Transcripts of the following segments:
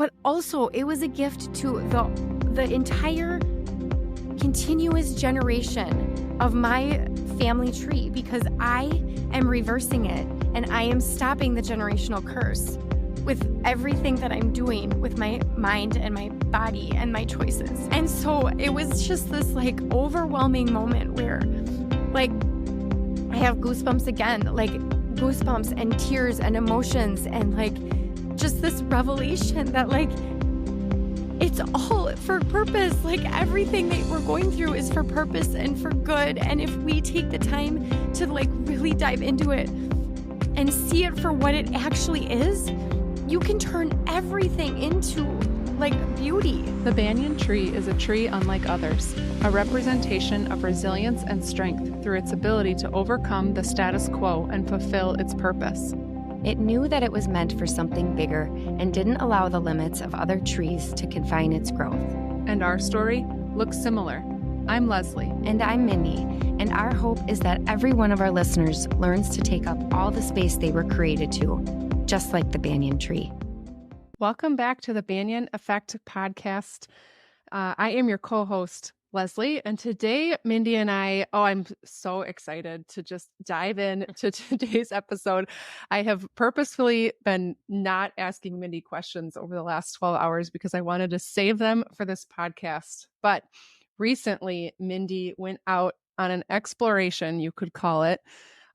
but also it was a gift to the entire continuous generation of my family tree, because I am reversing it and I am stopping the generational curse with everything that I'm doing with my mind and my body and my choices. And so it was just this like overwhelming moment where like I have goosebumps again, like goosebumps and tears and emotions and like just this revelation that like it's all for purpose. Like everything that we're going through is for purpose and for good. And if we take the time to like really dive into it and see it for what it actually is, you can turn everything into like beauty. The banyan tree is a tree unlike others, a representation of resilience and strength through its ability to overcome the status quo and fulfill its purpose. It knew that it was meant for something bigger and didn't allow the limits of other trees to confine its growth. And our story looks similar. I'm Leslie. And I'm Mindi. And our hope is that every one of our listeners learns to take up all the space they were created to, just like the banyan tree. Welcome back to the Banyan Effect podcast. I am your co-host, Leslie, and today, Mindi and I'm so excited to just dive in to today's episode. I have purposefully been not asking Mindi questions over the last 12 hours because I wanted to save them for this podcast. But recently, Mindi went out on an exploration, you could call it,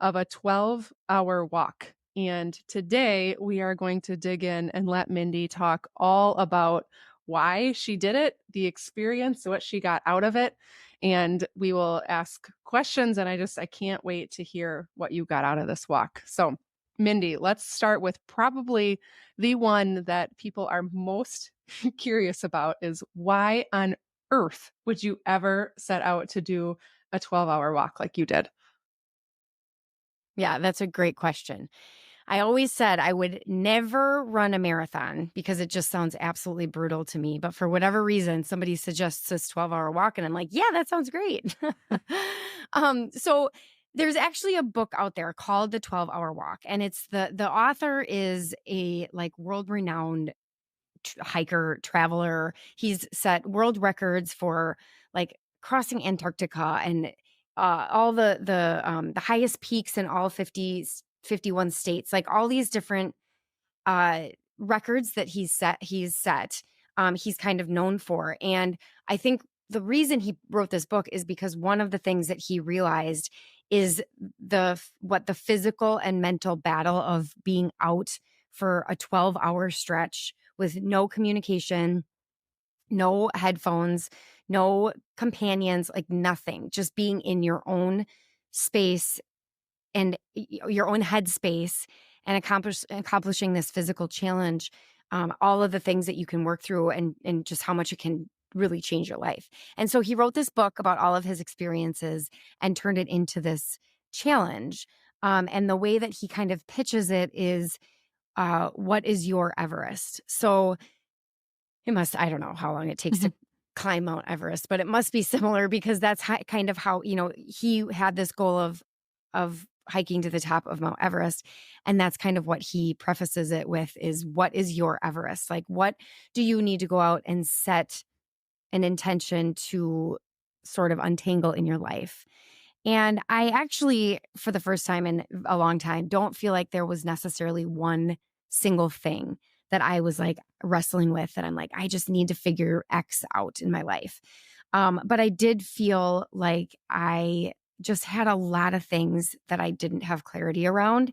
of a 12-hour walk. And today, we are going to dig in and let Mindi talk all about why she did it, the experience, what she got out of it. And we will ask questions. And I can't wait to hear what you got out of this walk. So Mindi, let's start with probably the one that people are most curious about is why on earth would you ever set out to do a 12-hour walk like you did? Yeah, that's a great question. I always said I would never run a marathon because it just sounds absolutely brutal to me. But for whatever reason, somebody suggests this 12-hour walk and I'm like, yeah, that sounds great. So there's actually a book out there called The 12-Hour Walk. And it's the author is a like world-renowned hiker, traveler. He's set world records for like crossing Antarctica and all the highest peaks in all 51 states, like all these different records that he's set, he's kind of known for. And I think the reason he wrote this book is because one of the things that he realized is what the physical and mental battle of being out for a 12-hour stretch with no communication, no headphones, no companions, like nothing, just being in your own space and your own headspace and accomplishing this physical challenge, all of the things that you can work through and just how much it can really change your life. And so he wrote this book about all of his experiences and turned it into this challenge. And the way that he kind of pitches it is, what is your Everest? So I don't know how long it takes to climb Mount Everest, but it must be similar because that's kind of how, he had this goal of hiking to the top of Mount Everest. And that's kind of what he prefaces it with is, what is your Everest? Like, what do you need to go out and set an intention to sort of untangle in your life? And I actually, for the first time in a long time, don't feel like there was necessarily one single thing that I was like wrestling with that I'm like, I just need to figure X out in my life. But I did feel like I just had a lot of things that I didn't have clarity around.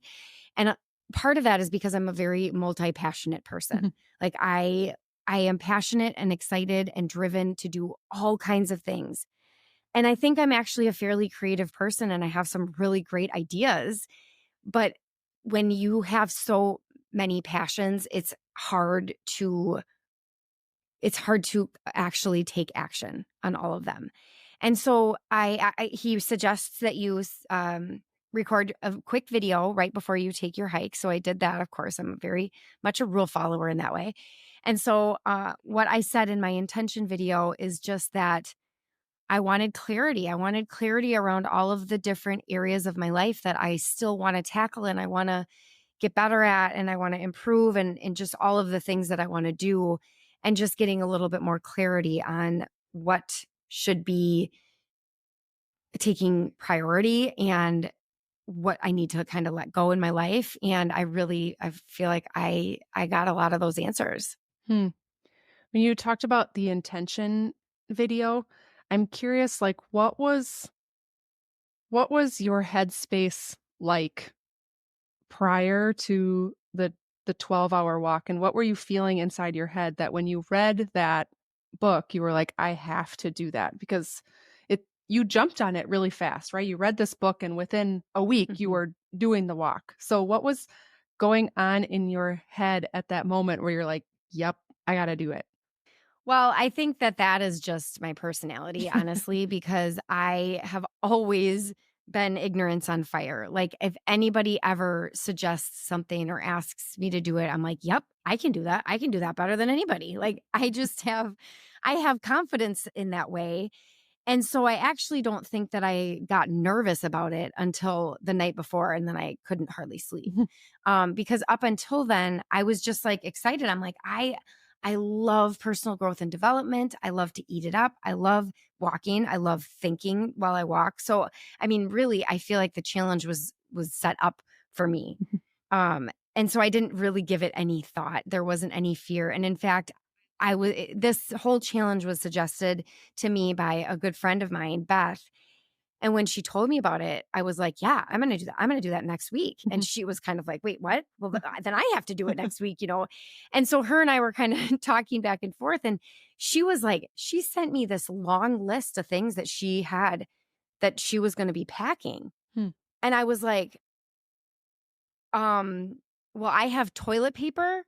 And part of that is because I'm a very multi-passionate person. Mm-hmm. Like I am passionate and excited and driven to do all kinds of things. And I think I'm actually a fairly creative person and I have some really great ideas. But when you have so many passions, it's hard to actually take action on all of them. And so he suggests that you record a quick video right before you take your hike. So I did that. Of course, I'm very much a rule follower in that way. And so what I said in my intention video is just that I wanted clarity. I wanted clarity around all of the different areas of my life that I still want to tackle and I want to get better at and I want to improve and just all of the things that I want to do and just getting a little bit more clarity on what should be taking priority and what I need to kind of let go in my life. And I feel like I got a lot of those answers. Hmm. When you talked about the intention video, I'm curious, like, what was your headspace like prior to the 12-hour walk, and what were you feeling inside your head that when you read that book, you were like, "I have to do that," because you jumped on it really fast, right? You read this book, and within a week, you Mhm. were doing the walk. So what was going on in your head at that moment where you're like, "Yep, I gotta do it?" Well, I think that that is just my personality, honestly, because I have always been ignorance on fire. Like, if anybody ever suggests something or asks me to do it, I'm like, yep, I can do that. I can do that better than anybody. Like, I have confidence in that way. And so I actually don't think that I got nervous about it until the night before, and then I couldn't hardly sleep. Because up until then, I was just like excited. I'm like, I love personal growth and development. I love to eat it up. I love walking. I love thinking while I walk. So, I mean, really, I feel like the challenge was set up for me. And so I didn't really give it any thought. There wasn't any fear. And in fact, this whole challenge was suggested to me by a good friend of mine, Beth. And when she told me about it, I was like, yeah, I'm going to do that. I'm going to do that next week. And she was kind of like, wait, what? Well, then I have to do it next week. And so her and I were kind of talking back and forth. And she was like, she sent me this long list of things that she had that she was going to be packing. Hmm. And I was like, um, well, I have toilet paper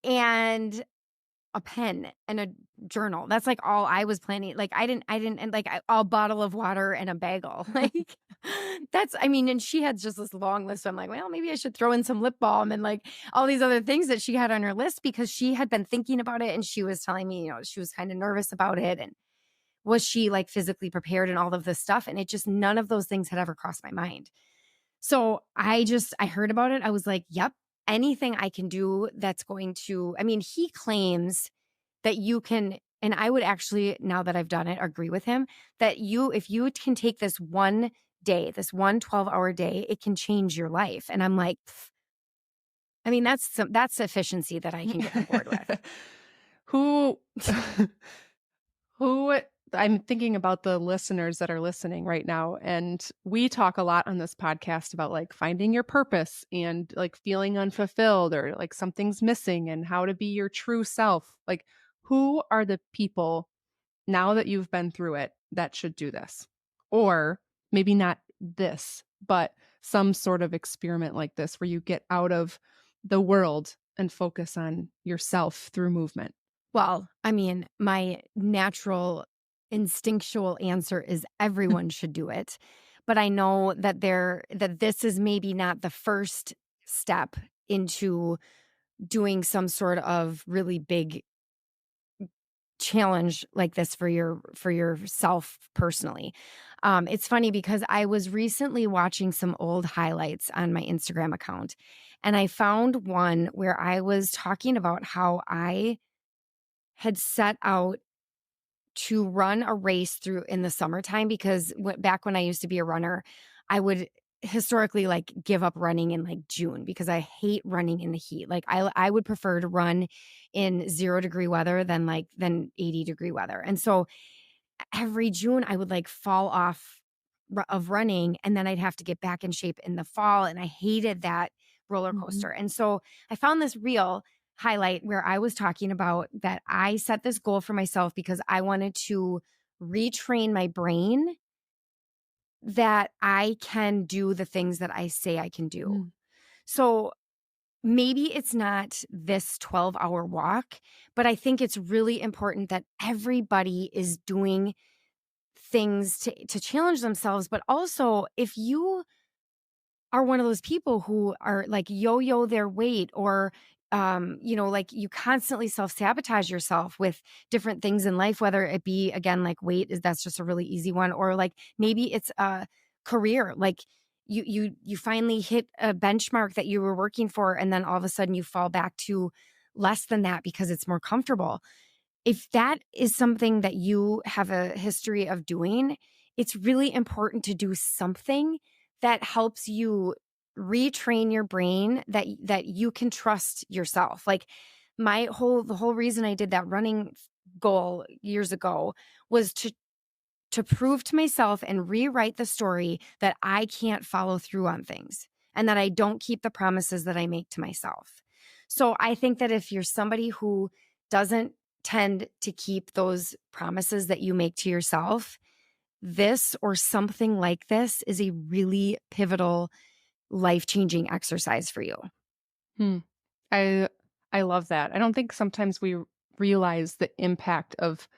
and a pen and a journal. That's like all I was planning. Like I didn't and like a bottle of water and a bagel. Like I mean, and she had just this long list. So I'm like, well, maybe I should throw in some lip balm and like all these other things that she had on her list because she had been thinking about it and she was telling me, she was kind of nervous about it and was she like physically prepared and all of this stuff. And it just none of those things had ever crossed my mind. So I heard about it. I was like, yep, anything I can do that's going to, I mean, he claims that you can, and I would actually, now that I've done it, agree with him that if you can take this one day, this one 12-hour day, it can change your life. And I'm like, "Pff, I mean, that's efficiency that I can get on board with." Who Who I'm thinking about the listeners that are listening right now, and we talk a lot on this podcast about, like, finding your purpose and, like, feeling unfulfilled or, like, something's missing and how to be your true self. Like, who are the people, now that you've been through it, that should do this? Or maybe not this, but some sort of experiment like this where you get out of the world and focus on yourself through movement. Well, I mean, my natural instinctual answer is everyone should do it. But I know that this is maybe not the first step into doing some sort of really big challenge like this for yourself personally. It's funny because I was recently watching some old highlights on my Instagram account, and I found one where I was talking about how I had set out to run a race through in the summertime because back when I used to be a runner, I would historically like give up running in like June because I hate running in the heat. Like I would prefer to run in 0-degree weather than 80-degree weather. And so every June I would like fall off of running and then I'd have to get back in shape in the fall and I hated that roller Mhm. coaster. And so I found this reel highlight where I was talking about that I set this goal for myself because I wanted to retrain my brain that I can do the things that I say I can do. Mm. So maybe it's not this 12-hour walk, but I think it's really important that everybody is doing things to challenge themselves. But also, if you are one of those people who are like yo-yo their weight or like you constantly self-sabotage yourself with different things in life, whether it be again like weight is that's just a really easy one, or like maybe it's a career. Like you finally hit a benchmark that you were working for, and then all of a sudden you fall back to less than that because it's more comfortable. If that is something that you have a history of doing, it's really important to do something that helps you retrain your brain that you can trust yourself. Like the whole reason I did that running goal years ago was to prove to myself and rewrite the story that I can't follow through on things and that I don't keep the promises that I make to myself. So I think that if you're somebody who doesn't tend to keep those promises that you make to yourself, this or something like this is a really pivotal, life-changing exercise for you. Hmm. I I love that. I don't think sometimes we realize the impact of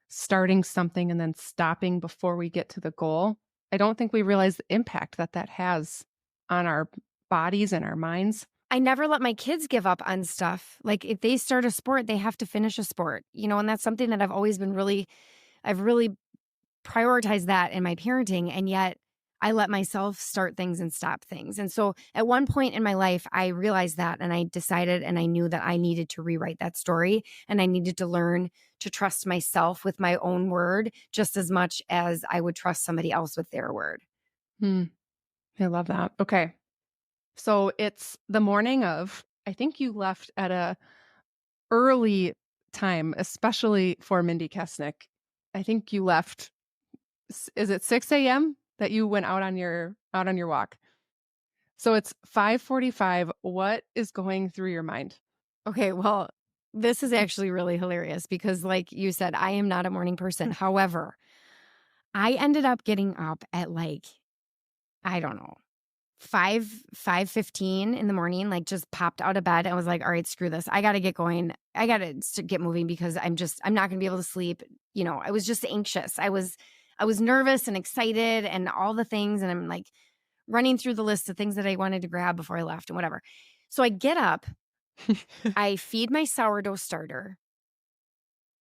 starting something and then stopping before we get to the goal. I don't think we realize the impact that that has on our bodies and our minds. I never let my kids give up on stuff. Like if they start a sport, they have to finish a sport, and that's something that I've really prioritized that in my parenting. And yet I let myself start things and stop things. And so at one point in my life, I realized that and I decided and I knew that I needed to rewrite that story and I needed to learn to trust myself with my own word just as much as I would trust somebody else with their word. Hmm. I love that. Okay. So it's the morning of, I think you left at a early time, especially for Mindy Kesnick. I think you left, is it 6 a.m. that you went out on your walk? So it's 5:45. What is going through your mind? Okay, well, this is actually really hilarious because, like you said, I am not a morning person. However, I ended up getting up at I don't know, 5:15 in the morning, like just popped out of bed and was like, all right, screw this. I got to get going. I got to get moving because I'm not going to be able to sleep. I was just anxious. I was nervous and excited and all the things. And I'm like running through the list of things that I wanted to grab before I left and whatever. So I get up, I feed my sourdough starter,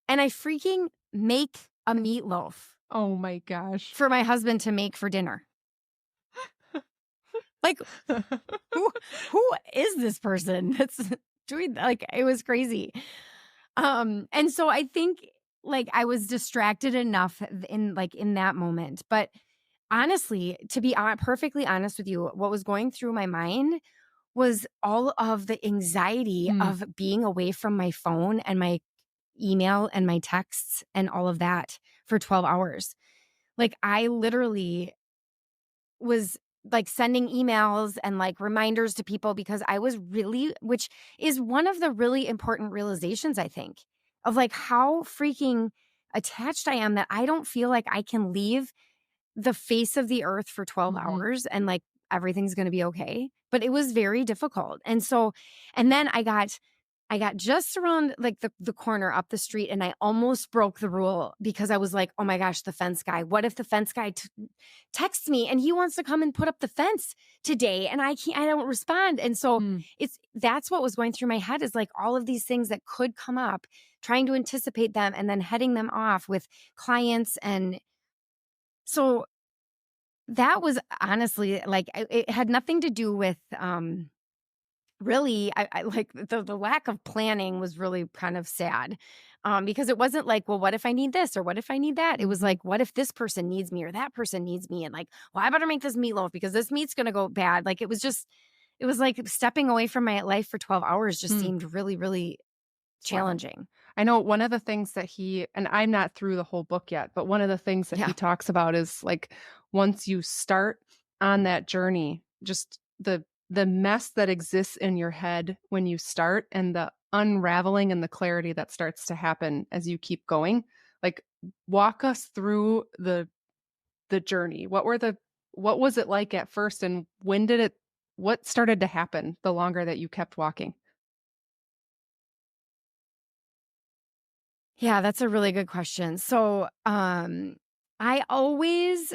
and I freaking make a meatloaf Oh my gosh. for my husband to make for dinner. Like, who who is this person that's doing that? Like, it was crazy. And so I think like I was distracted enough in that moment. But honestly, to be perfectly honest with you, what was going through my mind was all of the anxiety Hmm. of being away from my phone and my email and my texts and all of that for 12 hours. Like I literally was like sending emails and like reminders to people because I was really, which is one of the really important realizations, I think, of like how freaking attached I am that I don't feel like I can leave the face of the earth for 12 Mhm. hours and like everything's going to be okay. But it was very difficult. And so, and then I got just around like the corner up the street and I almost broke the rule because I was like, oh my gosh, the fence guy. What if the fence guy texts me and he wants to come and put up the fence today and I don't respond. And so Hmm. that's what was going through my head is like all of these things that could come up, trying to anticipate them and then heading them off with clients. And so that was honestly like it had nothing to do with really I like the lack of planning was really kind of sad. Because it wasn't like, well, what if I need this or what if I need that? It was Mhm. like, what if this person needs me or that person needs me? And like, well, I better make this meatloaf because this meat's gonna go bad. Like it was like stepping away from my life for 12 hours just Hmm. seemed really, really Wow. challenging. I know one of the things that and I'm not through the whole book yet, but one of the things that he Yeah. talks about is like once you start on that journey, just the mess that exists in your head when you start and the unraveling and the clarity that starts to happen as you keep going. Like walk us through the journey. What was it like at first and what started to happen the longer that you kept walking? Yeah, that's a really good question. So, I always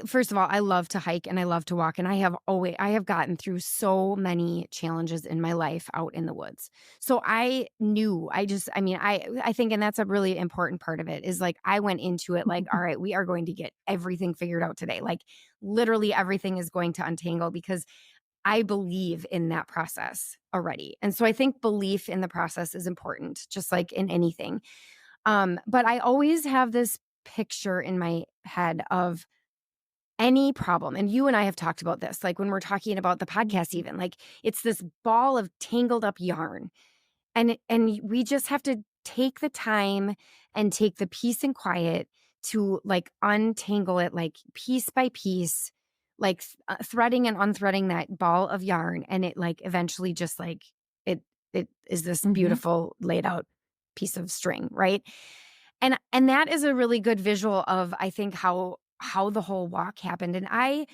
First of all, I love to hike and I love to walk, and I have gotten through so many challenges in my life out in the woods. So I knew, I mean, I think, and that's a really important part of it, is like I went into it like, all right, we are going to get everything figured out today. Like literally everything is going to untangle because I believe in that process already. And so I think belief in the process is important, just like in anything. But I always have this picture in my head of any problem, and you and I have talked about this, like when we're talking about the podcast even, like it's this ball of tangled up yarn, and we just have to take the time and take the peace and quiet to like untangle it, like piece by piece, like threading and unthreading that ball of yarn, and it like eventually just like it is this Mhm. beautiful laid out piece of string, right? And that is a really good visual of, I think, how the whole walk happened. And I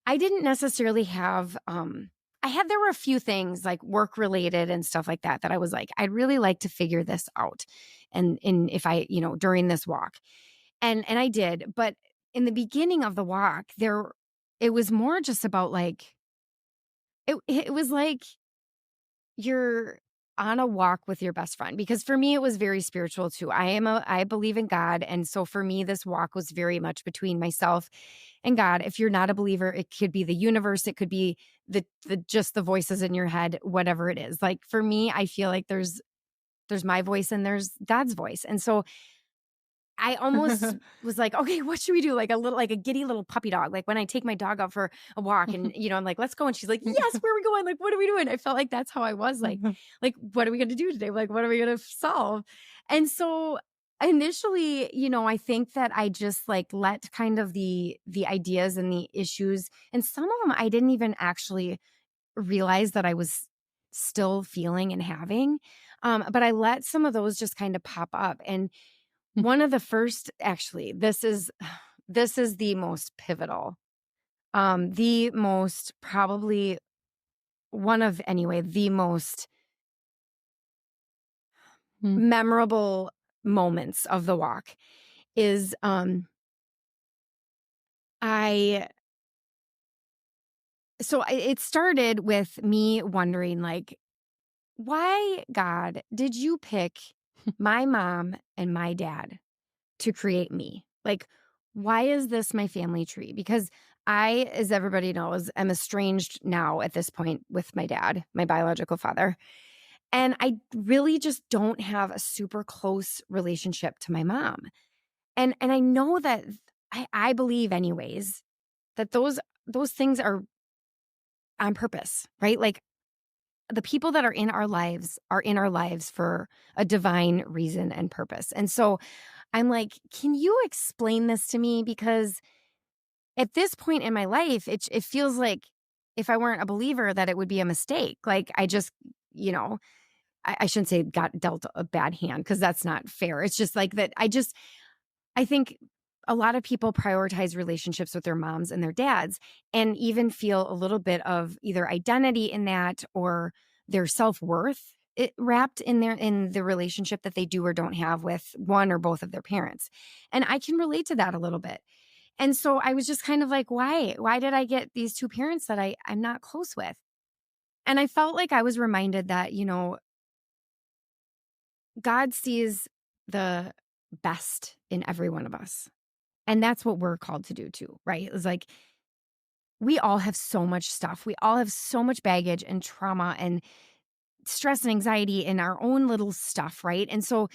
didn't necessarily have there were a few things like work related and stuff like that that I was like, I'd really like to figure this out. And in if I, during this walk. And I did, but in the beginning of the walk, it was more just about like it was like you're on a walk with your best friend, because for me it was very spiritual too. I believe in God, and so for me this walk was very much between myself and God. If you're not a believer, it could be the universe, it could be the just the voices in your head, whatever it is. Like for me, I feel like there's my voice and there's God's voice. And so I almost was like, "Okay, what should we do?" Like a little like a giddy little puppy dog. Like when I take my dog out for a walk and, I'm like, "Let's go." And she's like, "Yes, where are we going? Like, what are we doing?" I felt like that's how I was like, "What are we gonna do today? Like, what are we gonna solve?" And so initially, I think that I just like let kind of the ideas and the issues, and some of them I didn't even actually realize that I was still feeling and having. But I let some of those just kind of pop up. And one of the first, actually, this is the most pivotal, the most probably one of anyway, the most memorable moments of the walk is, I it started with me wondering like, why, God, did you pick my mom and my dad to create me? Like, why is this my family tree? Because I, as everybody knows, am estranged now at this point with my dad, my biological father. And I really just don't have a super close relationship to my mom. And I know that I believe anyways that those things are on purpose, right? Like the people that are in our lives for a divine reason and purpose. And so I'm like, can you explain this to me? Because at this point in my life, it feels like if I weren't a believer, that it would be a mistake. Like I just, you know, I shouldn't say got dealt a bad hand because that's not fair. It's just like that. I think a lot of people prioritize relationships with their moms and their dads and even feel a little bit of either identity in that or their self-worth wrapped in the relationship that they do or don't have with one or both of their parents. And I can relate to that a little bit. And so I was just kind of like, why? Why did I get these two parents that I'm not close with? And I felt like I was reminded that, God sees the best in every one of us. And that's what we're called to do too, right? It's like we all have so much stuff. We all have so much baggage and trauma and stress and anxiety in our own little stuff, right? And so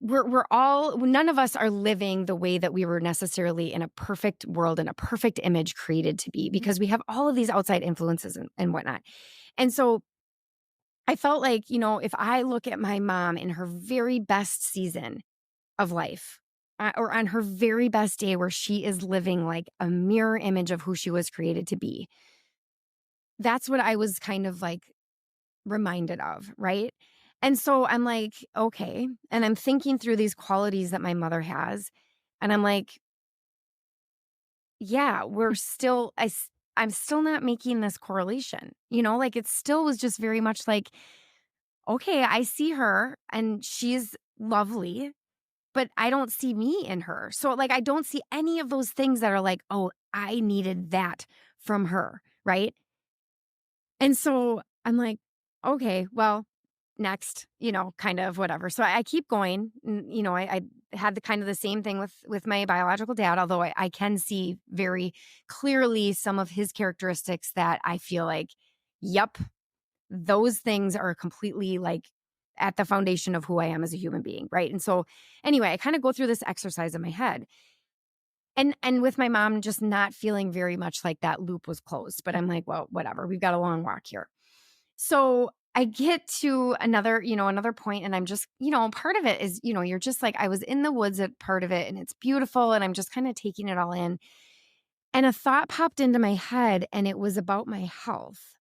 we're all none of us are living the way that we were necessarily in a perfect world and a perfect image created to be, because we have all of these outside influences and whatnot. And so I felt like, if I look at my mom in her very best season of life, or on her very best day where she is living like a mirror image of who she was created to be, that's what I was kind of like reminded of, right? And so I'm like, okay. And I'm thinking through these qualities that my mother has. And I'm like, yeah, I'm still not making this correlation, like it still was just very much like, okay, I see her and she's lovely. but I don't see me in her. So, like, I don't see any of those things that are like, "Oh, I needed that from her," right? And so I'm like, "Okay, well, next," kind of whatever. So I keep going. I had the kind of the same thing with my biological dad, although I can see very clearly some of his characteristics that I feel like, yep, those things are completely like at the foundation of who I am as a human being, right? And so anyway, I kind of go through this exercise in my head. And with my mom just not feeling very much like that loop was closed, but I'm like, well, whatever. We've got a long walk here. So I get to another point and I'm just, part of it is, you're just like, I was in the woods at part of it and it's beautiful and I'm just kind of taking it all in. And a thought popped into my head and it was about my health.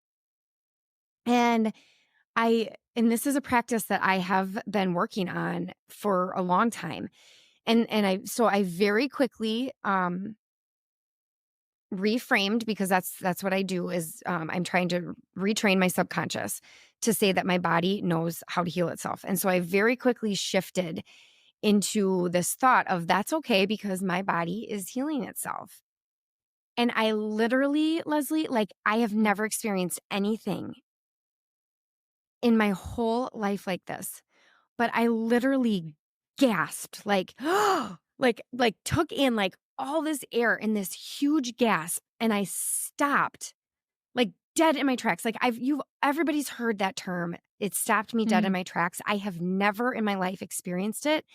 And and this is a practice that I have been working on for a long time. I very quickly reframed, because that's what I do is I'm trying to retrain my subconscious to say that my body knows how to heal itself. And so I very quickly shifted into this thought of that's okay because my body is healing itself. And I literally, Leslie, like I have never experienced anything in my whole life like this. But I literally gasped, like, like took in like all this air in this huge gasp, and I stopped, like dead in my tracks. Like everybody's heard that term. It stopped me dead in Mm, my tracks. I have never in my life experienced it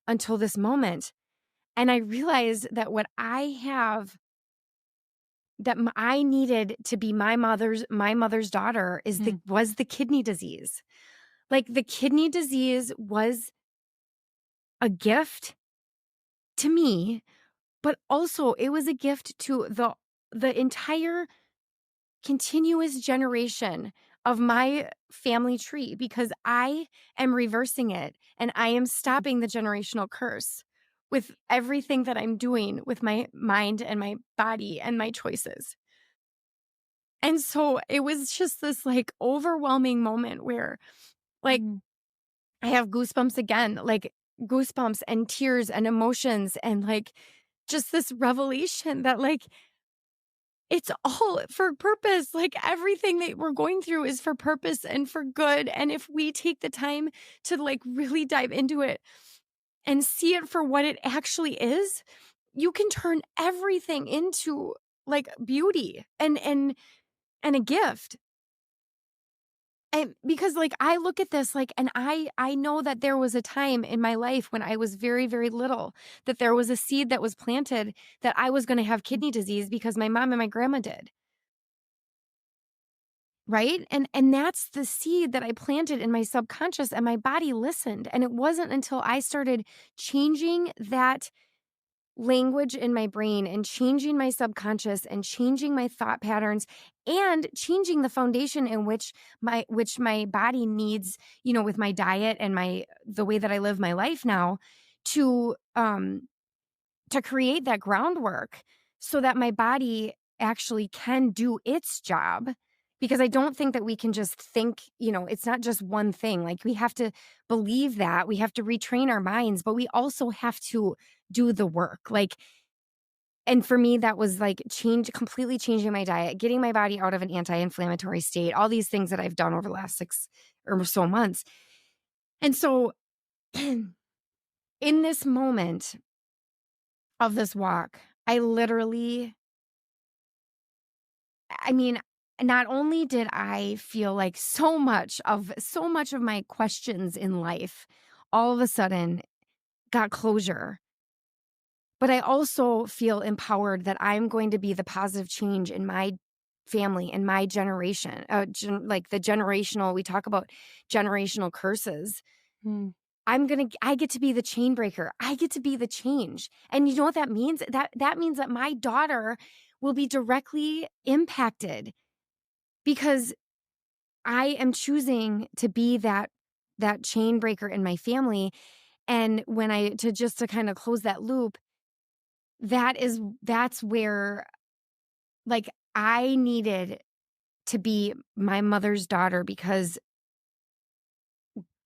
until this moment, and I realized that what I have I needed to be my mother's daughter mm, was the kidney disease. Like the kidney disease was a gift to me, but also it was a gift to the entire continuous generation of my family tree, because I am reversing it and I am stopping the generational curse with everything that I'm doing with my mind and my body and my choices. And so it was just this like overwhelming moment where like mm, I have goosebumps again, like goosebumps and tears and emotions and like just this revelation that like it's all for purpose. Like everything that we're going through is for purpose and for good. And if we take the time to like really dive into it and see it for what it actually is, you can turn everything into like beauty and a gift. And because like I look at this like and I know that there was a time in my life when I was very very little that there was a seed that was planted that I was going to have mm, kidney disease because my mom and my grandma did. Right? And that's the seed that I planted in my subconscious and my body listened. And it wasn't until I started changing that language in my brain and changing my subconscious and changing my thought patterns and changing the foundation in which my body needs, with my diet and the way that I live my life now to create that groundwork so that my body actually can do its job. Because I don't think that we can just think, it's not just one thing. Like we have to believe that, we have to retrain our minds, but we also have to do the work. Like, and for me, that was like completely changing my diet, getting my body out of an anti inflammatory state, all these things that I've done over the last 6 or so months. And so, in this moment of this walk, I literally, I mean, not only did I feel like so much of my questions in life all of a sudden got closure, but I also feel empowered that I'm going to be the positive change in my family and my generation. Like the generational, we talk about generational curses. mm, I get to be the chain breaker. I get to be the change. And you know what that means? That means that my daughter will be directly impacted because I am choosing to be that chain breaker in my family. And when to kind of close that loop, that's where like I needed to be my mother's daughter because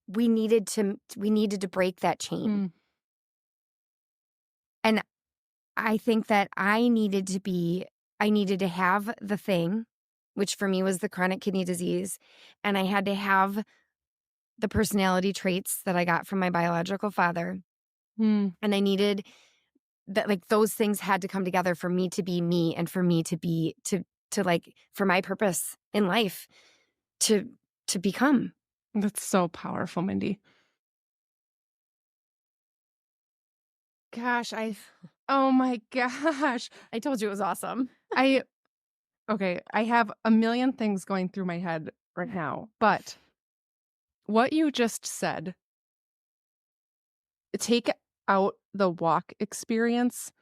we needed to break that chain. mm. And I think that I needed to have the thing, which for me was the chronic kidney disease, and I had to have the personality traits that I got from my biological father, Mm, and I needed that, like, those things had to come together for me to be me and for me to be to like for my purpose in life to become. that's so powerful, Mindy. Gosh, oh my gosh. I told you it was awesome. I Okay, I have a million things going through my head right now, but what you just said, take out the walk experience.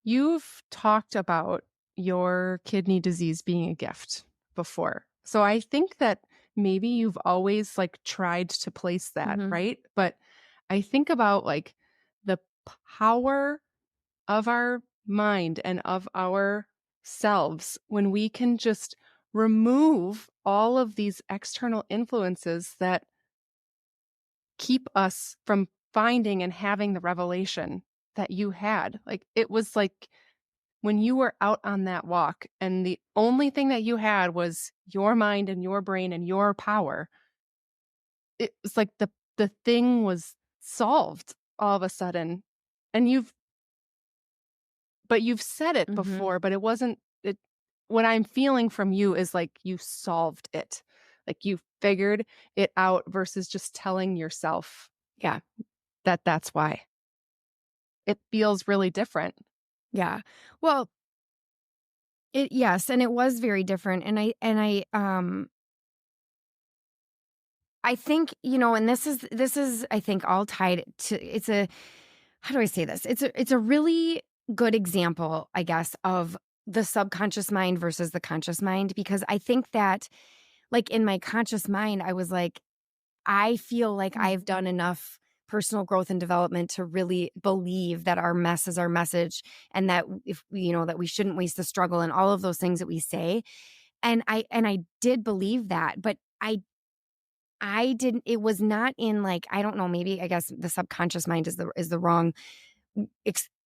You've talked about your kidney disease being a gift before. So I think that maybe you've always like tried to place that, Mhm. right? But I think about like the power of our mind and of our selves when we can just remove all of these external influences that keep us from finding and having the revelation that you had. Like it was like when you were out on that walk and the only thing that you had was your mind and your brain and your power, it was like the thing was solved all of a sudden. And you've said it Mhm. before, but it wasn't it what I'm feeling from you is like you solved it. Like you figured it out versus just telling yourself Yeah. that that's why. It feels really different. Yeah. Well, it yes, and it was very different, and I think, and this is I think all tied to it's a how do I say this? It's a really good example, I guess, of the subconscious mind versus the conscious mind because I think that like in my conscious mind I was like I feel like Mm, I've done enough personal growth and development to really believe that our mess is our message and that if that we shouldn't waste the struggle and all of those things that we say. And I did believe that, but I didn't it was not in like I don't know, maybe I guess the subconscious mind is the wrong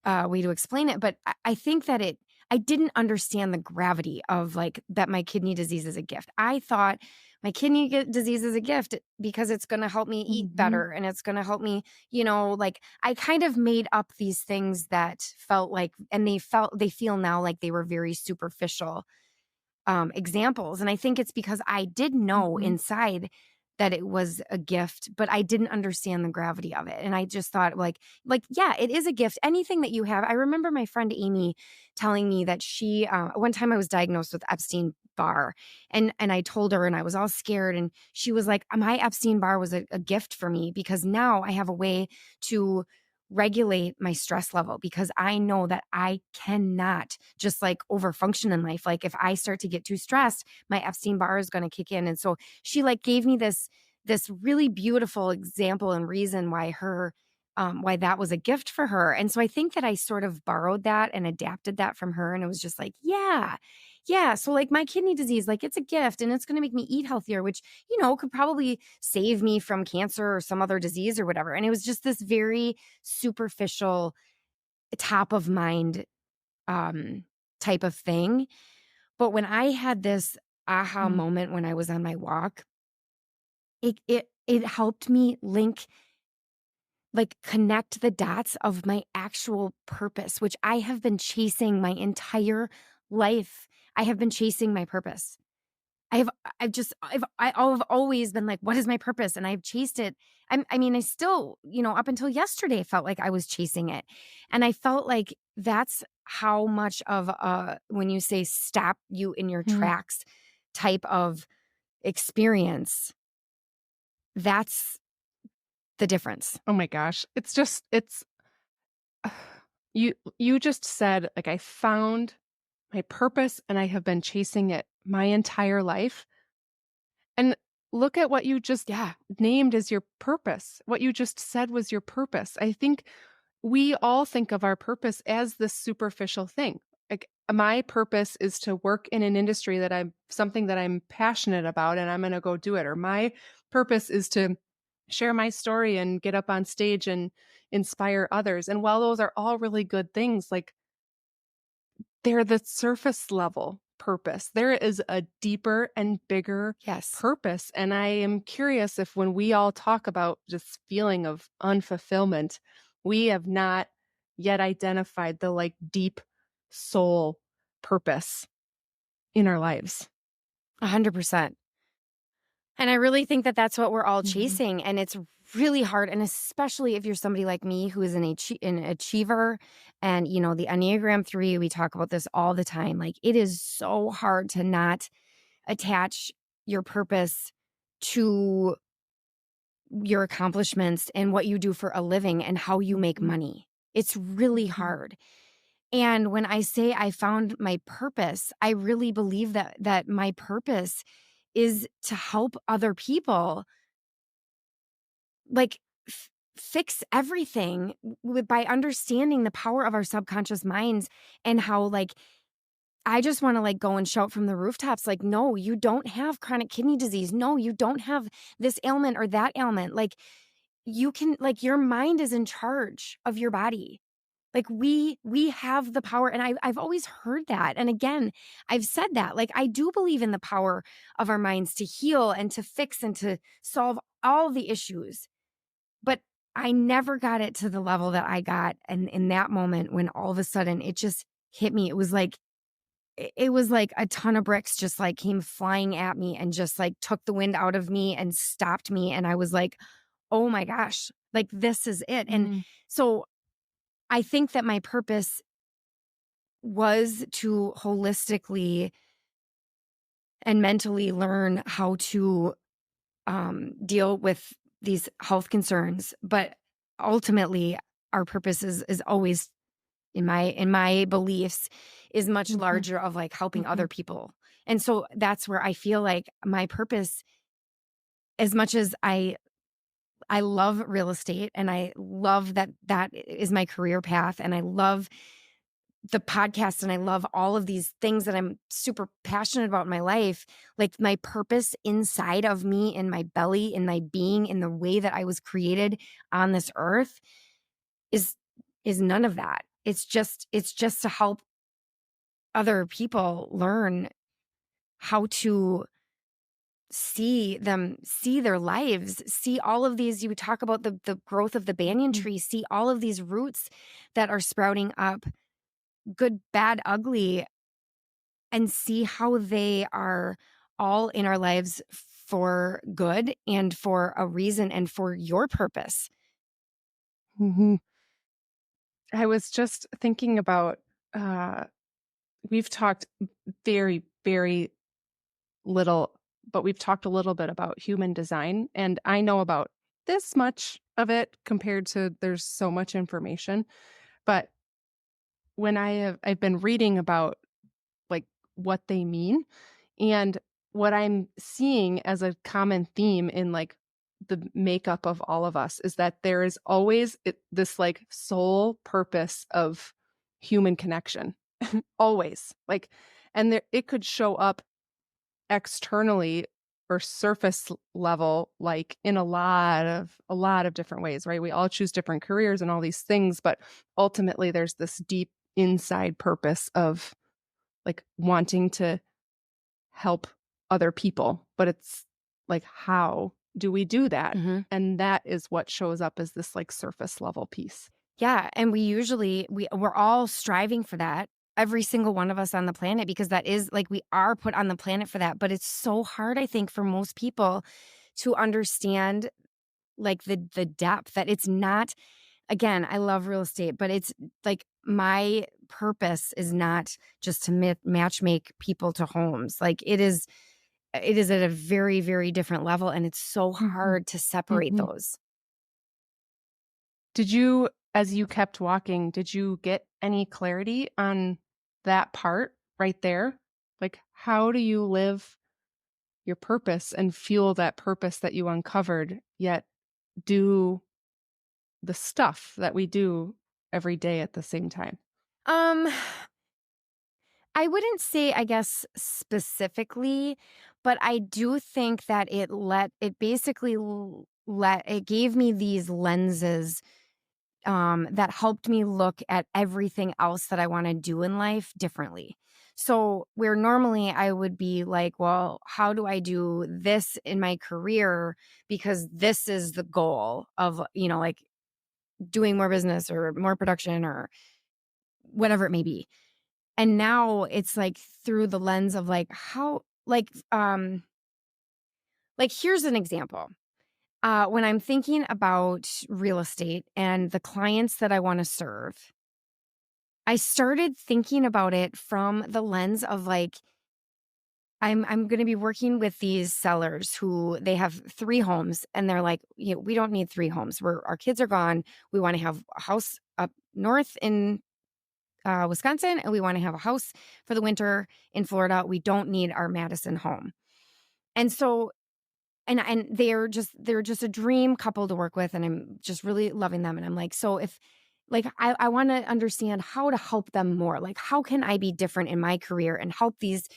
way to explain it, but I think that I didn't understand the gravity of like that my kidney disease is a gift. I thought my disease is a gift because it's going to help me eat mhm, better and it's going to help me, like I kind of made up these things that felt like, and they feel now like they were very superficial examples. And I think it's because I did know mhm, inside that it was a gift, but I didn't understand the gravity of it. And I just thought yeah, it is a gift. Anything that you have. I remember my friend Amy telling me that she, one time I was diagnosed with Epstein-Barr and I told her and I was all scared. And she was like, my Epstein-Barr was a gift for me because now I have a way to regulate my stress level because I know that I cannot just like overfunction in life. Like if I start to get too stressed, my Epstein-Barr is going to kick in. And so she like gave me this really beautiful example and reason why that was a gift for her. And so I think that I sort of borrowed that and adapted that from her. And it was just like, yeah, yeah. So like my kidney disease, like it's a gift and it's going to make me eat healthier, which, could probably save me from cancer or some other disease or whatever. And it was just this very superficial, top of mind um, type of thing. But when I had this aha mm, moment when I was on my walk, it helped me connect the dots of my actual purpose, which I have been chasing my entire life. I have been chasing my purpose. I've always been like, what is my purpose? And I've chased it. I still, up until yesterday felt like I was chasing it. And I felt like that's how much of when you say stop you in your mhm. tracks type of experience, that's the difference. Oh my gosh. It's you just said like I found my purpose and I have been chasing it my entire life. And look at what you just Yeah. named as your purpose. What you just said was your purpose. I think we all think of our purpose as this superficial thing. Like my purpose is to work in an industry that I'm something that I'm passionate about and I'm going to go do it. Or my purpose is to share my story and get up on stage and inspire others. And while those are all really good things, like they're the surface level purpose. There is a deeper and bigger Yes. purpose. And I am curious if when we all talk about this feeling of unfulfillment, we have not yet identified the like deep soul purpose in our lives. 100%. And I really think that that's what we're all Mhm, chasing, and it's really hard, and especially if you're somebody like me who is an achiever and, the Enneagram 3, we talk about this all the time. Like, it is so hard to not attach your purpose to your accomplishments and what you do for a living and how you make mhm, money. It's really mhm, hard. And when I say I found my purpose, I really believe that my purpose is to help other people, like, fix everything by understanding the power of our subconscious minds, and how, like, I just want to, like, go and shout from the rooftops, like, no, you don't have chronic kidney disease. No, you don't have this ailment or that ailment. Like, you can, like, your mind is in charge of your body. Like, we have the power, and I've always heard that, and again, I've said that, like, I do believe in the power of our minds to heal and to fix and to solve all the issues, but I never got it to the level that I got, and in that moment when all of a sudden it just hit me, it was like a ton of bricks just, like, came flying at me and just, like, took the wind out of me and stopped me, and I was like, "Oh my gosh, like, this is it," and mhm, so I think that my purpose was to holistically and mentally learn how to, deal with these health concerns, but ultimately, our purpose is always, in my beliefs, is much mhm, larger, of, like, helping other mhm, people, and so that's where I feel like my purpose, as much as I love real estate, and I love that that is my career path, and I love the podcast, and I love all of these things that I'm super passionate about in my life, like, my purpose inside of me, in my belly, in my being, in the way that I was created on this earth, is is none of that. It's just to help other people learn how to see their lives, see all of these, you talk about the growth of the banyan mhm, tree, see all of these roots that are sprouting up, good, bad, ugly, and see how they are all in our lives for good and for a reason and for your purpose. mhm. I was just thinking about, uh, we've talked very, very little, but we've talked a little bit about human design, and I know about this much of it compared to there's so much information. But when I've been reading about like what they mean, and what I'm seeing as a common theme in like the makeup of all of us is that there is always this like sole purpose of human connection. Always. Like, and there it could show up externally or surface level, like in a lot of different ways, right? We all choose different careers and all these things, but ultimately there's this deep inside purpose of like wanting to help other people. But it's like, how do we do that? Mhm. And that is what shows up as this like surface level piece. Yeah, and we're all striving for that, every single one of us on the planet, because that is, like, we are put on the planet for that, but it's so hard, I think, for most people to understand, like, the depth that it's not. Again, I love real estate, but it's like my purpose is not just to match make people to homes. Like, it is at a very, very different level, and it's so Mhm. hard to separate Mhm. those. Did you, as you kept walking, did you get any clarity on that part right there? Like, how do you live your purpose and fuel that purpose that you uncovered, yet do the stuff that we do every day at the same time? Um, I wouldn't say, I guess, specifically, but I do think that it basically let it gave me these lenses, that helped me look at everything else that I want to do in life differently. So, where normally I would be like, well, how do I do this in my career? Because this is the goal of, like doing more business or more production or whatever it may be. And now it's like through the lens of like, how, like, here's an example. When I'm thinking about real estate and the clients that I want to serve, I started thinking about it from the lens of like, I'm going to be working with these sellers who they have 3 homes and they're like, we don't need 3 homes. Our kids are gone. We want to have a house up north in Wisconsin, and we want to have a house for the winter in Florida. We don't need our Madison home. And so and they're just a dream couple to work with, and I'm just really loving them. And I'm like, so if like I want to understand how to help them more. Like, how can I be different in my career and help these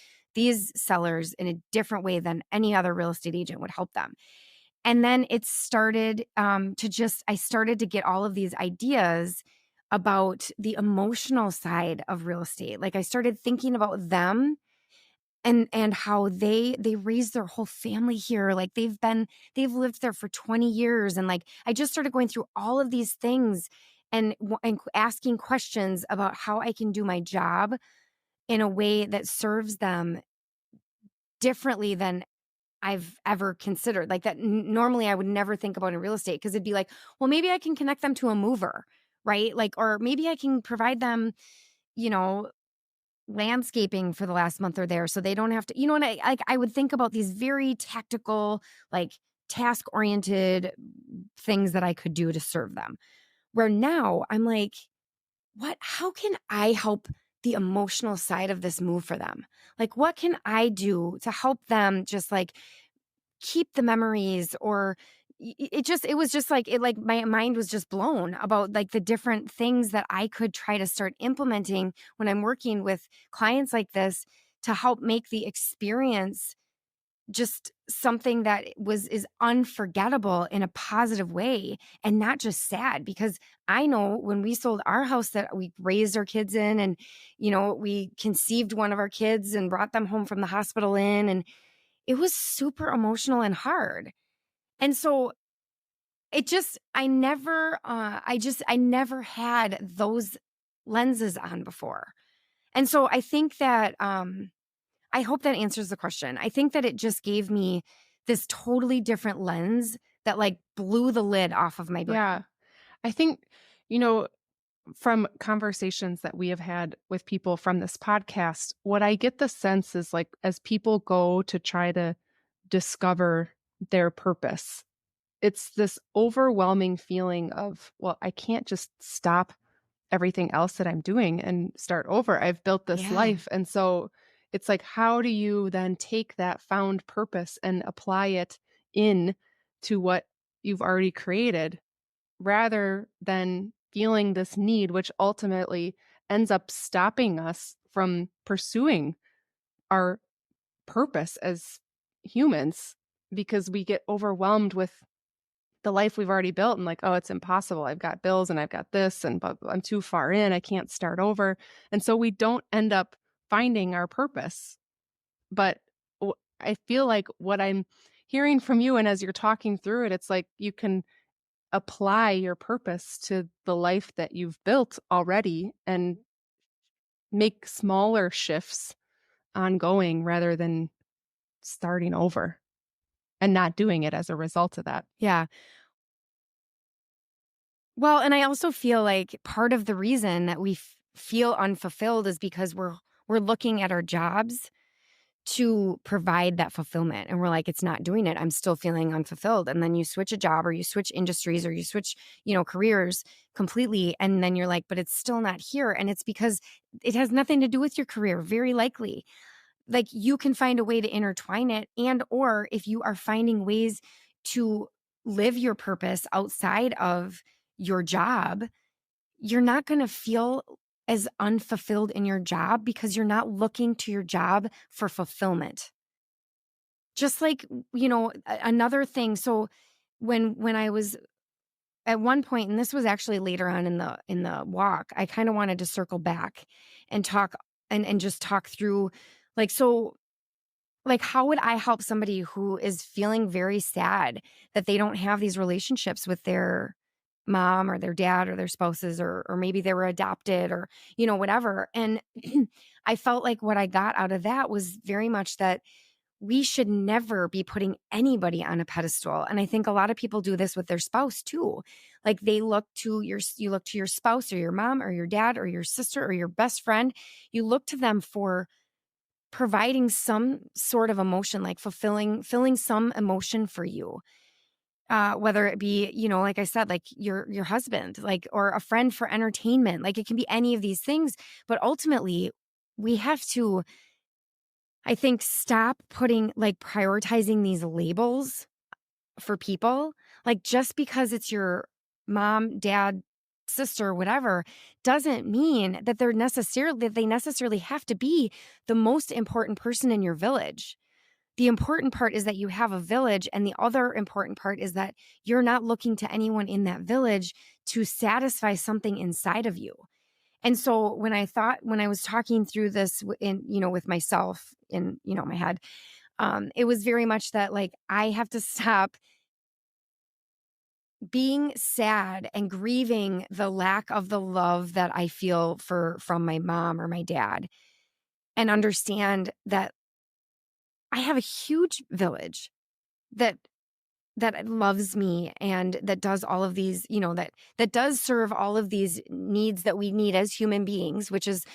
sellers in a different way than any other real estate agent would help them? And then it started I started to get all of these ideas about the emotional side of real estate. Like, I started thinking about them and how they raised their whole family here. Like, they've lived there for 20 years. And like, I just started going through all of these things and asking questions about how I can do my job in a way that serves them differently than I've ever considered. Like, that normally I would never think about in real estate, because it'd be like, well, maybe I can connect them to a mover, right? Like, or maybe I can provide them, you know, landscaping for the last month they're there, so they don't have to, and I would think about these very tactical, like task oriented things that I could do to serve them. Where now I'm like, how can I help the emotional side of this move for them? Like, what can I do to help them just like keep the memories? Or it was just like, it like my mind was just blown about like the different things that I could try to start implementing when I'm working with clients like this, to help make the experience just something that is unforgettable in a positive way, and not just sad. Because I know when we sold our house that we raised our kids in, and we conceived one of our kids and brought them home from the hospital in, and it was super emotional and hard. And so it just I never had those lenses on before. And so I think that I hope that answers the question. I think that it just gave me this totally different lens that like blew the lid off of my Yeah. brain. I think, you know, from conversations that we have had with people from this podcast, what I get the sense is like as people go to try to discover their purpose, it's this overwhelming feeling of, well, I can't just stop everything else that I'm doing and start over. I've built this Yeah. life. And so it's like, how do you then take that found purpose and apply it in to what you've already created rather than feeling this need, which ultimately ends up stopping us from pursuing our purpose as humans because we get overwhelmed with the life we've already built and like, oh, it's impossible. I've got bills and I've got this and but I'm too far in. I can't start over. And so we don't end up finding our purpose. But I feel like what I'm hearing from you and as you're talking through it, it's like you can apply your purpose to the life that you've built already and make smaller shifts ongoing rather than starting over and not doing it as a result of that. Yeah. Well, and I also feel like part of the reason that we feel unfulfilled is because we're looking at our jobs to provide that fulfillment, and we're like, it's not doing it. I'm still feeling unfulfilled. And then you switch a job, or you switch industries, or you switch, careers completely, and then you're like, but it's still not here. And it's because it has nothing to do with your career, very likely. Like, you can find a way to intertwine it, and or if you are finding ways to live your purpose outside of your job, you're not going to feel as unfulfilled in your job, because you're not looking to your job for fulfillment. Just like, another thing. So when I was at one point, and this was actually later on in the walk, I kind of wanted to circle back and talk and just talk through like so like how would I help somebody who is feeling very sad that they don't have these relationships with their mom or their dad or their spouses or maybe they were adopted or whatever. And I felt like what I got out of that was very much that we should never be putting anybody on a pedestal. And I think a lot of people do this with their spouse too. Like you look to your spouse or your mom or your dad or your sister or your best friend. You look to them for providing some sort of emotion, like filling some emotion for you. Whether it be, like I said, like your husband, like, or a friend for entertainment, like it can be any of these things. But ultimately, we have to, I think, stop prioritizing these labels for people. Like just because it's your mom, dad, sister, whatever, doesn't mean that they necessarily have to be the most important person in your village. The important part is that you have a village, and the other important part is that you're not looking to anyone in that village to satisfy something inside of you. And so when I was talking through this with myself in, my head, it was very much that like, I have to stop being sad and grieving the lack of the love that I feel from my mom or my dad, and understand that I have a huge village that loves me and that does all of these, that does serve all of these needs that we need as human beings, which is,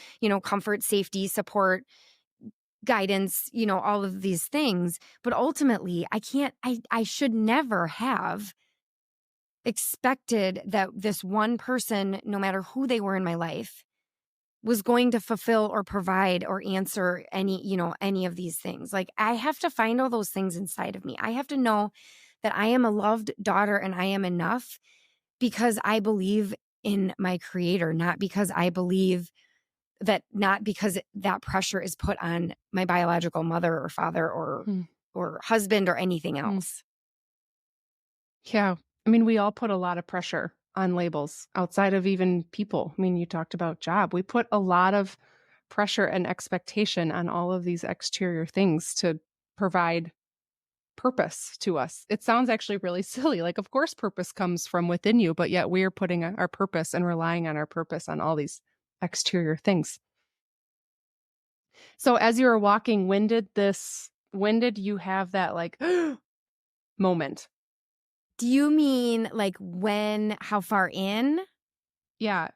comfort, safety, support, guidance, all of these things. But ultimately, I should never have expected that this one person, no matter who they were in my life, was going to fulfill or provide or answer any of these things. Like I have to find all those things inside of me. I have to know that I am a loved daughter and I am enough because I believe in my creator, not because that pressure is put on my biological mother or father Hmm. or husband or anything Hmm. else. Yeah. I mean, we all put a lot of pressure on labels outside of even people. I mean, you talked about job. We put a lot of pressure and expectation on all of these exterior things to provide purpose to us. It sounds actually really silly. Like, of course, purpose comes from within you, but yet we're putting our purpose and relying on our purpose on all these exterior things. So, as you were walking, when did you have that like moment? Do you mean like how far Yeah.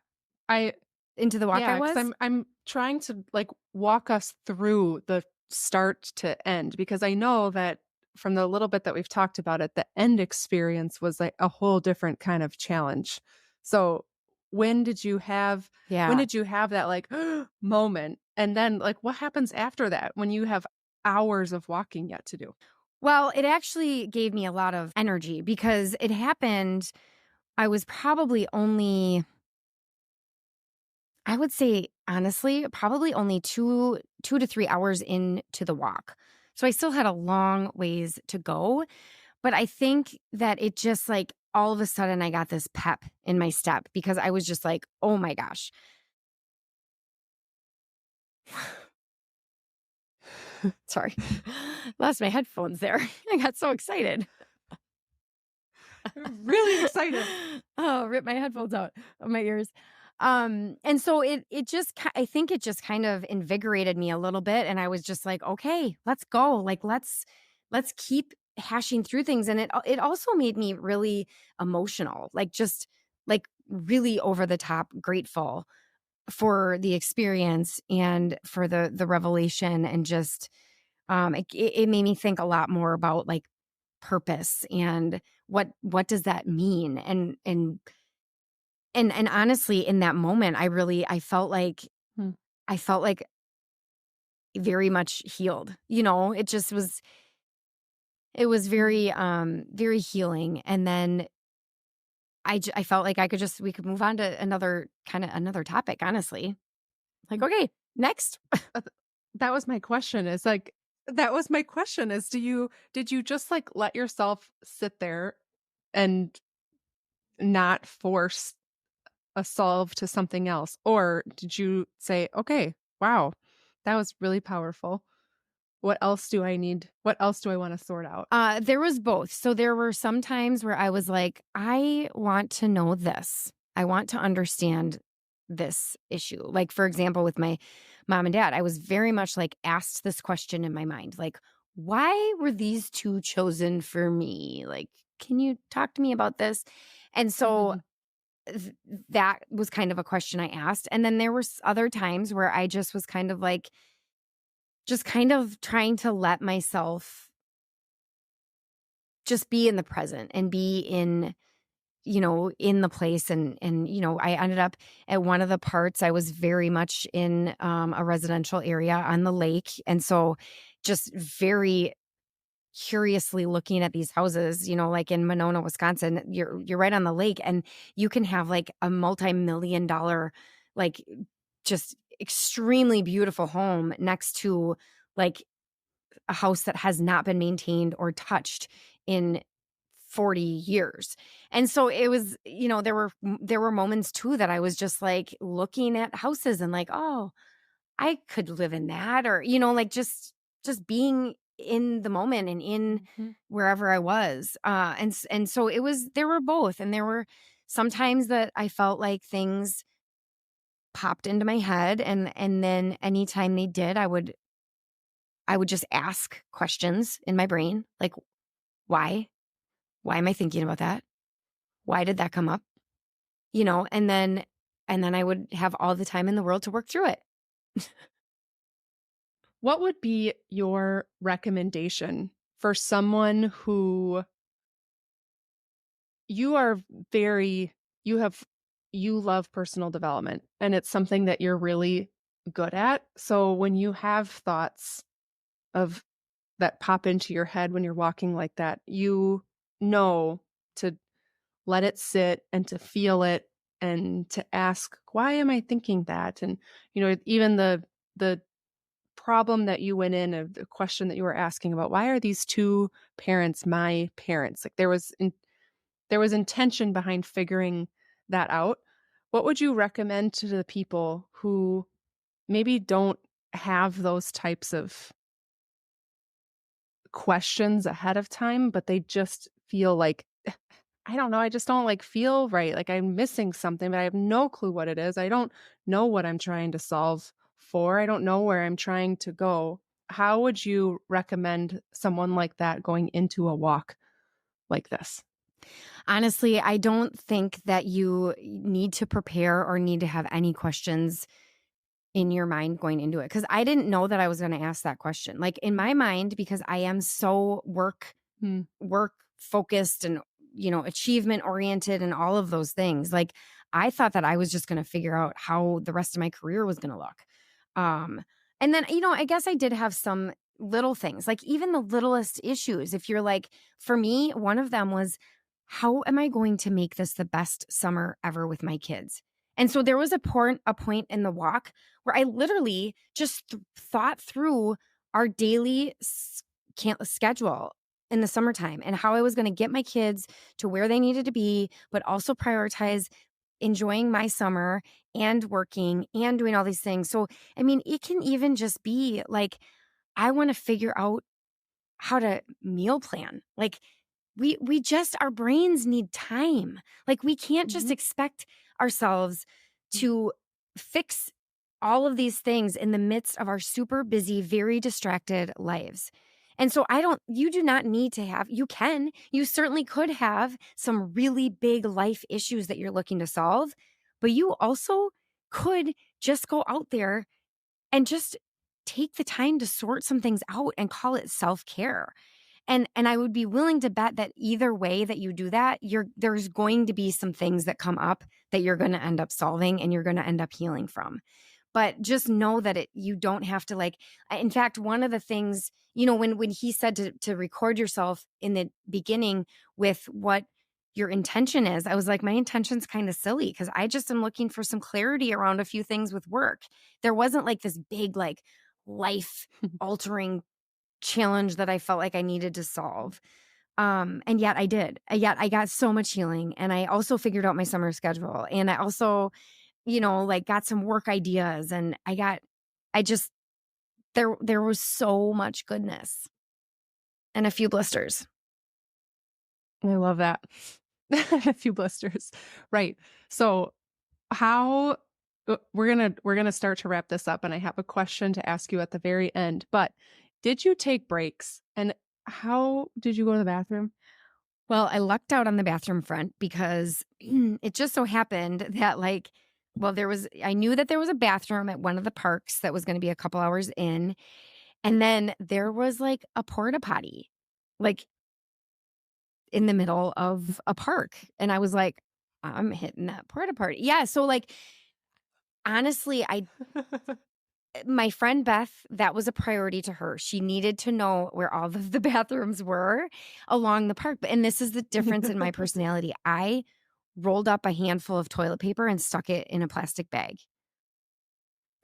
I into the walk I Yeah, because was? I'm trying to, like, walk us through the start to end, because I know that from the little bit that we've talked about it, the end experience was, like, a whole different kind of challenge. So, when did you have when Yeah. did you have that, like, moment? And then, like, what happens after that when you have hours of walking yet to do? Well, it actually gave me a lot of energy because it happened. I was probably only, I would say, honestly, probably only 2 to 3 hours into the walk. So I still had a long ways to go. But I think that it just like all of a sudden I got this pep in my step because I was just like, oh my gosh. Sorry. Lost my headphones there. I got so excited. Really excited. Oh, rip my headphones out of my ears. And so I think it just kind of invigorated me a little bit. And I was just like, okay, let's go. Like, let's keep hashing through things. And it also made me really emotional, like just like really over the top grateful for the experience and for the revelation and just it made me think a lot more about like purpose and what does that mean and honestly in that moment Hmm, I felt like very much healed. It was hmm. very healing. And then I felt like we could move on to another topic, honestly. Like, okay, next. Uh, th that was my question, is, like that was my question is, did you just, like, let yourself sit there and not force a solve to something else? Or did you say, "Okay, wow, that was really powerful. What else do I need? What else do I wanna sort out?" There was both. So there were some times where I was like, I want to know this. I want to understand this issue. Like, for example, with my mom and dad, I was very much like asked this question in my mind, like, why were these two chosen for me? Like, can you talk to me about this? And so Mhm. th- that was kind of a question I asked. And then there were other times where I just was kind of like, just kind of trying to let myself just be in the present and be in, in the place. And I ended up at one of the parts, I was very much in a residential area on the lake. And so just very curiously looking at these houses, like in Monona, Wisconsin, you're right on the lake, and you can have like a multi-million dollar, like just extremely beautiful home next to like a house that has not been maintained or touched in 40 years. And so it was, there were moments too that I was just like looking at houses and like, "Oh, I could live in that," or like just being in the moment and in Mhm. wherever I was. And so it was, there were both, and there were sometimes that I felt like things popped into my head, and then anytime they did, I would just ask questions in my brain like, why? Why am I thinking about that? Why did that come up? And then I would have all the time in the world to work through it. What would be your recommendation for someone who you are very you have you love personal development, and it's something that you're really good at. So when you have thoughts of that pop into your head when you're walking like that, you know to let it sit and to feel it and to ask, "Why am I thinking that?" And, even the problem that you went in of the question that you were asking about, "Why are these 2 parents my parents?" Like, there was intention behind figuring that out. What would you recommend to the people who maybe don't have those types of questions ahead of time, but they just feel like, I don't know, I just don't, like, feel right, like, I'm missing something, but I have no clue what it is. I don't know what I'm trying to solve for. I don't know where I'm trying to go. How would you recommend someone like that going into a walk like this? Honestly, I don't think that you need to prepare or need to have any questions in your mind going into it, because I didn't know that I was going to ask that question. Like in my mind, because I am so Mm, work focused and achievement oriented and all of those things, like I thought that I was just going to figure out how the rest of my career was going to look. um and then I guess I did have some little things, like even the littlest issues. If you're like, for me, one of them was, how am I going to make this the best summer ever with my kids? And so there was a point in the walk where I literally just thought through our daily schedule in the summertime and how I was going to get my kids to where they needed to be, but also prioritize enjoying my summer and working and doing all these things. So, I mean, it can even just be like, I want to figure out how to meal plan. Like, we just, our brains need time. Like, we can't just mhm, expect ourselves mm. to fix all of these things in the midst of our super busy, very distracted lives. And so you do not need to have, you certainly could have some really big life issues that you're looking to solve, but you also could just go out there and just take the time to sort some things out and call it self-care. And I would be willing to bet that either way that you do that, there's going to be some things that come up that you're going to end up solving and you're going to end up healing from. But just know that you don't have to, like, in fact, one of the things, when he said to record yourself in the beginning with what your intention is, I was like, my intention's kind of silly because I just am looking for some clarity around a few things with work. There wasn't like this big, like, life altering challenge that I felt like I needed to solve. And yet I did. Yet I got so much healing, and I also figured out my summer schedule, and I also, like got some work ideas, and I just there was so much goodness and a few blisters. I love that. A few blisters. Right. So how we're gonna start to wrap this up, and I have a question to ask you at the very end. But did you take breaks, and how did you go to the bathroom? Well, I lucked out on the bathroom front because it just so happened that I knew that there was a bathroom at one of the parks that was going to be a couple hours in. And then there was like a porta potty, like in the middle of a park. And I was like, I'm hitting that porta potty. Yeah. So like, honestly, my friend Beth, that was a priority to her. She needed to know where all of the bathrooms were along the park. And this is the difference in my personality. I rolled up a handful of toilet paper and stuck it in a plastic bag.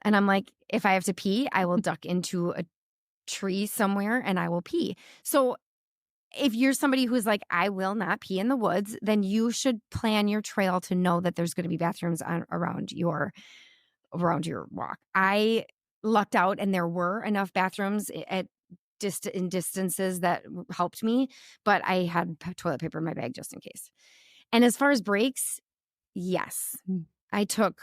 And I'm like, if I have to pee, I will duck into a tree somewhere and I will pee. So if you're somebody who's like, I will not pee in the woods, then you should plan your trail to know that there's going to be bathrooms around your walk. I lucked out, and there were enough bathrooms in distances that helped me, but I had toilet paper in my bag just in case. And as far as breaks, yes, Mm. I took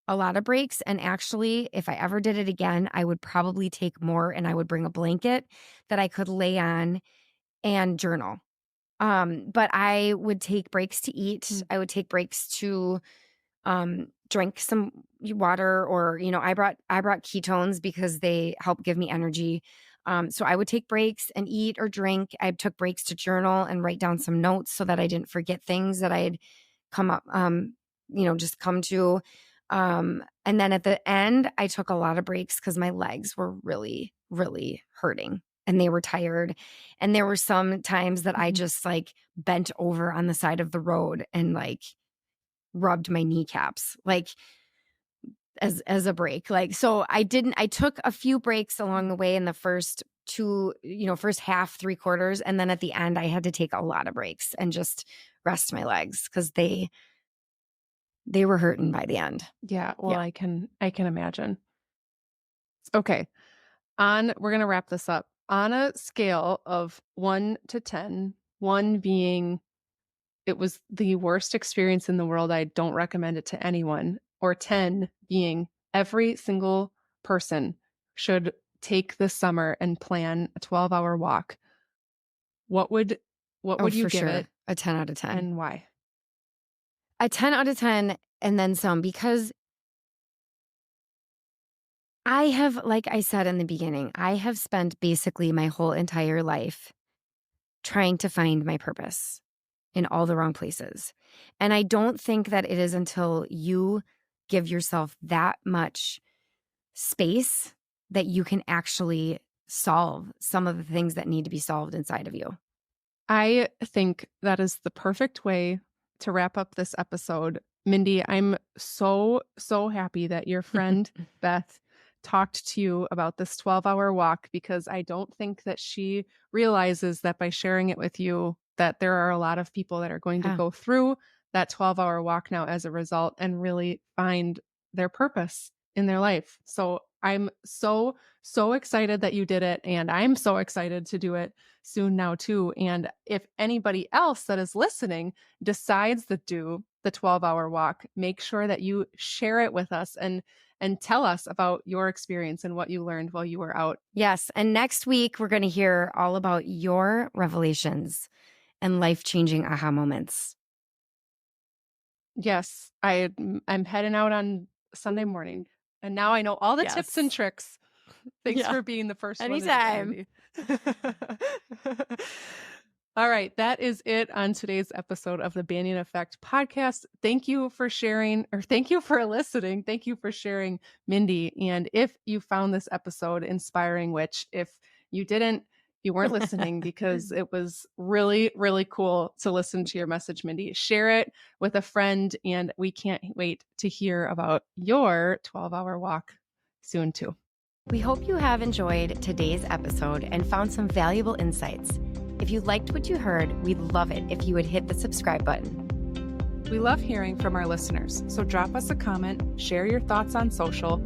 a lot of breaks. And actually, if I ever did it again, I would probably take more, and I would bring a blanket that I could lay on and journal. But I would take breaks to eat. Mm. I would take breaks to drink some water, or, I brought ketones because they help give me energy. So I would take breaks and eat or drink. I took breaks to journal and write down some notes so that I didn't forget things that I had come up, just come to. And then at the end, I took a lot of breaks because my legs were really, really hurting and they were tired. And there were some times that I Mhm. just like bent over on the side of the road and like rubbed my kneecaps, like as a break. Like, so I took a few breaks along the way in the first first half, 3/4. And then at the end, I had to take a lot of breaks and just rest my legs because they were hurting by the end. Yeah, well, Yeah. I can imagine. Okay. We're gonna wrap this up. On a scale of 1 to 10, 1 being it was the worst experience in the world, I don't recommend it to anyone, or 10 being every single person should take this summer and plan a 12-hour walk. What would what Oh, would you for give sure. it, A 10 out of 10. and why? A 10 out of 10 and then some, because like I said in the beginning, I have spent basically my whole entire life trying to find my purpose in all the wrong places. And I don't think that it is until you give yourself that much space that you can actually solve some of the things that need to be solved inside of you. I think that is the perfect way to wrap up this episode. Mindy, I'm so, so happy that your friend Beth talked to you about this 12-hour walk, because I don't think that she realizes that by sharing it with you, that there are a lot of people that are going to Yeah. go through that 12-hour walk now as a result and really find their purpose in their life. So I'm so, so excited that you did it. And I'm so excited to do it soon now too. And if anybody else that is listening decides to do the 12-hour walk, make sure that you share it with us and tell us about your experience and what you learned while you were out. Yes. And next week, we're going to hear all about your revelations and life-changing aha moments. Yes, I'm heading out on Sunday morning, and now I know all the tips and Yes. tricks. Thanks Yeah. for being the first one to do Anytime. that, Mindy. All right, that is it on today's episode of the Banyan Effect podcast. Thank you for sharing, or thank you for listening. Thank you for sharing, Mindy. And if you found this episode inspiring, which if you didn't, you weren't listening, because it was really, really cool to listen to your message, Mindy. Share it with a friend, and we can't wait to hear about your 12-hour walk soon too. We hope you have enjoyed today's episode and found some valuable insights. If you liked what you heard, we'd love it if you would hit the subscribe button. We love hearing from our listeners, so drop us a comment, share your thoughts on social,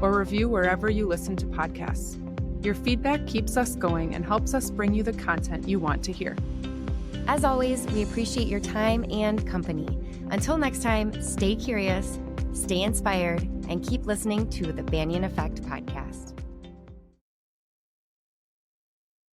or review wherever you listen to podcasts. Your feedback keeps us going and helps us bring you the content you want to hear. As always, we appreciate your time and company. Until next time, stay curious, stay inspired, and keep listening to the Banyan Effect podcast.